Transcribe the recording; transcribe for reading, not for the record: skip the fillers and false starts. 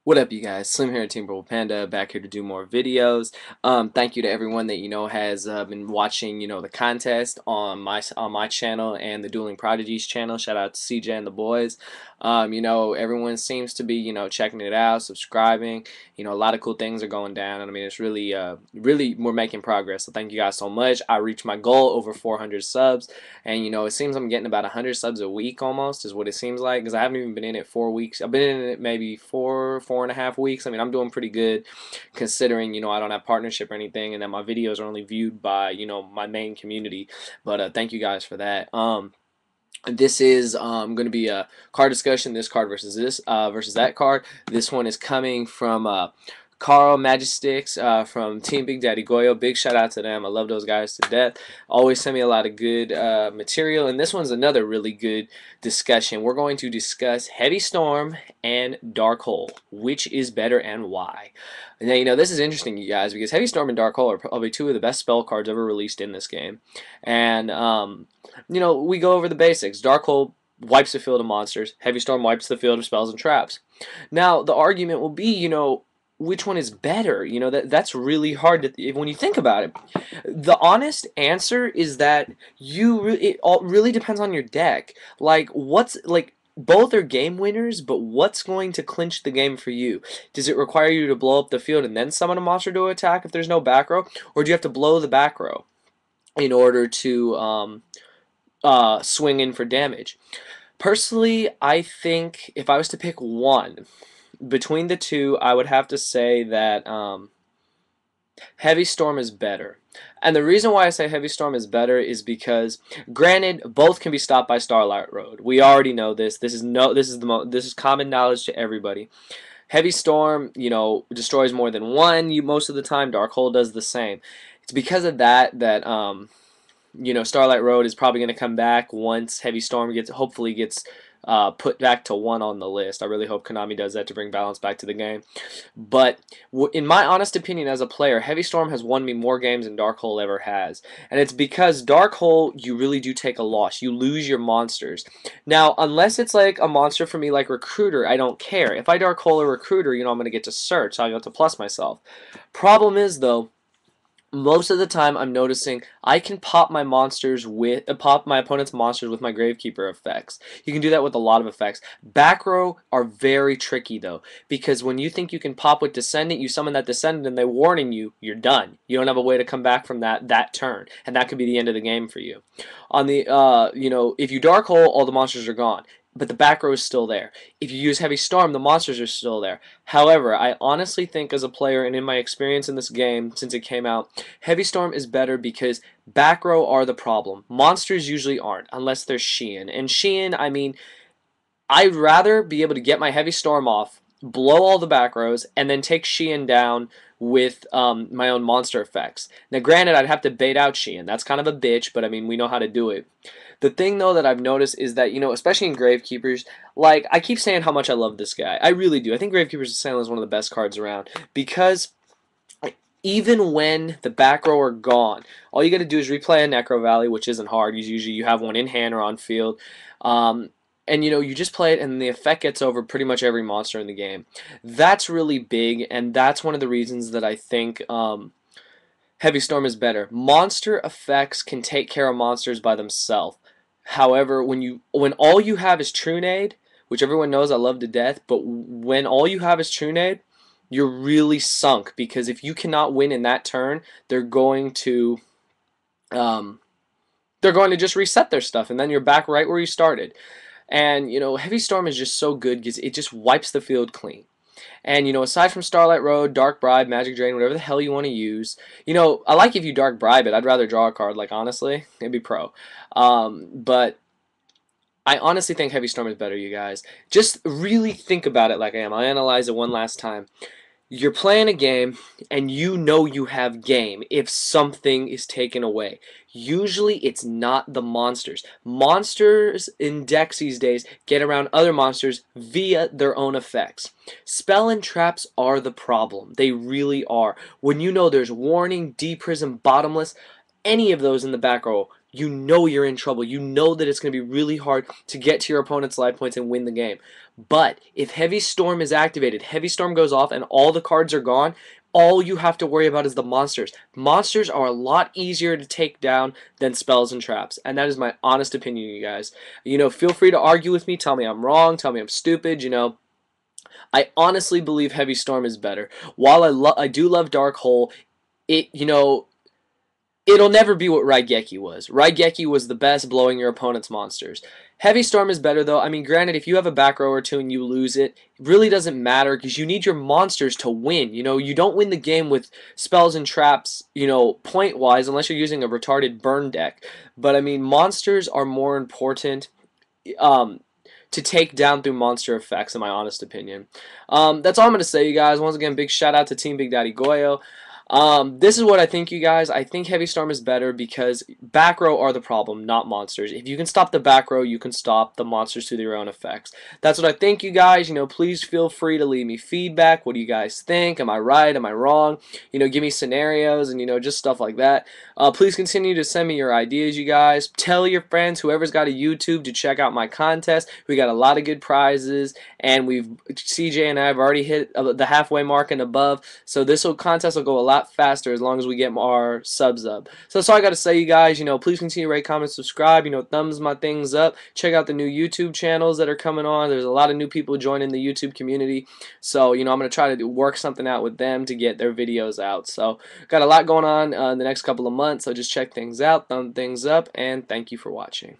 What up, you guys? Slim here at SlimXTeampurplepanda, back here to do more videos. Thank you to everyone that has been watching the contest on my channel and the Dueling Prodigies channel. Shout out to CJ and the boys. Everyone seems to be checking it out, subscribing. A lot of cool things are going down, and I mean it's really we're making progress. So thank you guys so much. I reached my goal over 400 subs, and it seems I'm getting about 100 subs a week almost is what it seems like, because I haven't even been in it 4 weeks. I've been in it maybe four and a half weeks. I mean, I'm doing pretty good considering I don't have partnership or anything, and that my videos are only viewed by my main community. But thank you guys for that. This is going to be a card discussion. This card versus that card. This one is coming from Carl Magistix from Team Big Daddy Goyo. Big shout out to them. I love those guys to death. Always send me a lot of good material. And this one's another really good discussion. We're going to discuss Heavy Storm and Dark Hole. Which is better and why? Now, this is interesting, you guys, because Heavy Storm and Dark Hole are probably two of the best spell cards ever released in this game. And, we go over the basics. Dark Hole wipes the field of monsters. Heavy Storm wipes the field of spells and traps. Now, the argument will be, which one is better? That's really hard to when you think about it. The honest answer is that it all really depends on your deck. Both are game winners, but what's going to clinch the game for you? Does it require you to blow up the field and then summon a monster to attack if there's no back row, or do you have to blow the back row in order to swing in for damage? Personally, I think if I was to pick one between the two, I would have to say that Heavy Storm is better. And the reason why I say Heavy Storm is better is because, granted, both can be stopped by Starlight Road. We already know this. This is common knowledge to everybody. Heavy Storm, destroys more than one most of the time. Dark Hole does the same. It's because of that Starlight Road is probably going to come back once Heavy Storm hopefully gets put back to one on the list. I really hope Konami does that to bring balance back to the game. But in my honest opinion as a player, Heavy Storm has won me more games than Dark Hole ever has. And it's because Dark Hole, you really do take a loss. You lose your monsters. Now, unless it's like a monster for me like Recruiter, I don't care. If I Dark Hole a Recruiter, I'm going to get to search. So I get to plus myself. Problem is, though, most of the time I'm noticing I can pop my opponent's monsters with my Gravekeeper effects. You can do that with a lot of effects. Back row are very tricky though, because when you think you can pop with Descendant, you summon that Descendant and they're warning you, you're done. You don't have a way to come back from that turn, and that could be the end of the game for you. On the if you Dark Hole, all the monsters are gone, but the back row is still there. If you use Heavy Storm, the monsters are still there. However, I honestly think as a player, and in my experience in this game since it came out, Heavy Storm is better because back row are the problem. Monsters usually aren't, unless they're Sheehan. And Sheehan, I mean, I'd rather be able to get my Heavy Storm off, blow all the back rows, and then take Sheehan down with my own monster effects. Now, granted, I'd have to bait out Sheehan. That's kind of a bitch, but I mean, we know how to do it. The thing, though, that I've noticed is that, especially in Gravekeepers, like, I keep saying how much I love this guy. I really do. I think Gravekeepers Assailant is one of the best cards around, because even when the back row are gone, all you got to do is replay a Necro Valley, which isn't hard. Usually you have one in hand or on field. And you just play it, and the effect gets over pretty much every monster in the game. That's really big, and that's one of the reasons that I think Heavy Storm is better. Monster effects can take care of monsters by themselves. However, when all you have is Trunade, which everyone knows I love to death, but when all you have is Trunade, you're really sunk, because if you cannot win in that turn, they're going to just reset their stuff, and then you're back right where you started. And Heavy Storm is just so good because it just wipes the field clean. And aside from Starlight Road, Dark Bribe, Magic Drain, whatever the hell you want to use, I like if you Dark Bribe it. I'd rather draw a card. Like, honestly, it'd be pro. But I honestly think Heavy Storm is better, you guys. Just really think about it like I am. I'll analyze it one last time. You're playing a game, and you have game if something is taken away. Usually, it's not the monsters. Monsters in decks these days get around other monsters via their own effects. Spell and traps are the problem. They really are. When there's Warning, Deep Prism, Bottomless, any of those in the back row, you know you're in trouble. You know that it's going to be really hard to get to your opponent's life points and win the game. But if Heavy Storm is activated, Heavy Storm goes off and all the cards are gone, all you have to worry about is the monsters. Monsters are a lot easier to take down than spells and traps, and that is my honest opinion, you guys. Feel free to argue with me, tell me I'm wrong, tell me I'm stupid, I honestly believe Heavy Storm is better. While I do love Dark Hole, it it'll never be what Raigeki was. Raigeki was the best blowing your opponent's monsters. Heavy Storm is better though. I mean, granted, if you have a back row or two and you lose it, it really doesn't matter because you need your monsters to win. You don't win the game with spells and traps, point-wise, unless you're using a retarded burn deck. But I mean, monsters are more important. To take down through monster effects, in my honest opinion. That's all I'm going to say, you guys. Once again, big shout out to Team Big Daddy Goyo. This is what I think, you guys. I think Heavy Storm is better because back row are the problem, not monsters. If you can stop the back row, you can stop the monsters through their own effects. That's what I think, you guys. Please feel free to leave me feedback. What do you guys think? Am I right? Am I wrong? Give me scenarios and, just stuff like that. Please continue to send me your ideas, you guys. Tell your friends, whoever's got a YouTube, to check out my contest. We got a lot of good prizes, and CJ and I have already hit the halfway mark and above, so this contest will go a lot faster as long as we get our subs up. So that's all I got to say, you guys. Please continue to rate, comment, subscribe. Thumbs my things up. Check out the new YouTube channels that are coming on. There's a lot of new people joining the YouTube community, so I'm going to try to work something out with them to get their videos out. So got a lot going on in the next couple of months, so just check things out, thumb things up, and thank you for watching.